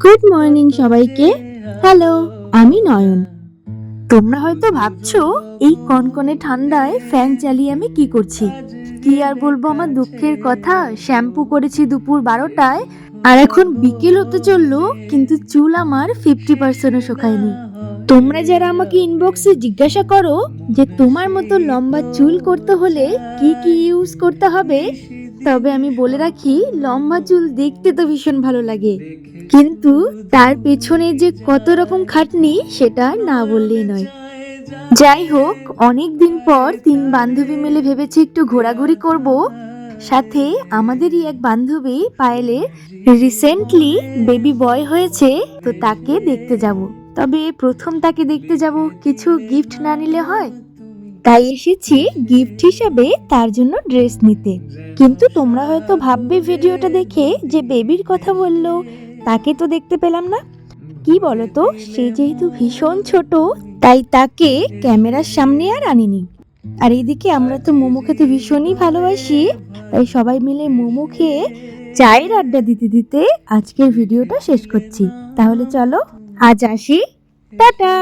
Good morning সবাইকে। Hello, আমি নয়ন। তোমরা হয়তো ভাবছো এই কনকনে ঠান্ডায় ফ্যান চালিয়ে আমি কি করছি। কি আর বলবো আমার দুঃখের কথা, শ্যাম্পু করেছি দুপুর 12টায় আর এখন বিকেল হতে চললো, কিন্তু চুল আমার 50%ও শুকায়নি। তোমরা যারা আমাকে ইনবক্সে জিজ্ঞাসা করো যে তোমার মতো লম্বা চুল করতে হলে কি কি ইউজ করতে হবে, তবে আমি বলে রাখি, লম্বা চুল দেখতে তো ভীষণ ভালো লাগে, কিন্তু তার পেছনে যে কত রকম খাটনি সেটা না বললেই নয়। যাই হোক, অনেক দিন পর 3 বান্ধবী মিলে ভেবেছি একটু ঘোরাঘুরি করব। সাথে আমাদেরই এক বান্ধবী পায়েলের রিসেন্টলি বেবি বয় হয়েছে, তো তাকে দেখতে যাব। তবে প্রথম তাকে দেখতে যাব, কিছু গিফট না নিলে হয়, তাই এসেছি গিফট হিসাবে তার জন্য ড্রেস নিতে। কিন্তু তোমরা হয়তো ভাববে ভিডিওটা দেখে যে বেবির কথা বললো, তাকে তো দেখতে পেলাম না। কি বলতো, সে যেহেতু ভীষণ ছোট, তাই তাকে ক্যামেরার সামনে আর আনিনি। আর এইদিকে আমরা তো মোমো খেতে ভীষণই ভালোবাসি, তাই সবাই মিলে মোমো খেয়ে চায়ের আড্ডা দিতে দিতে আজকের ভিডিওটা শেষ করছি। তাহলে চলো আজ আসি, টাটা।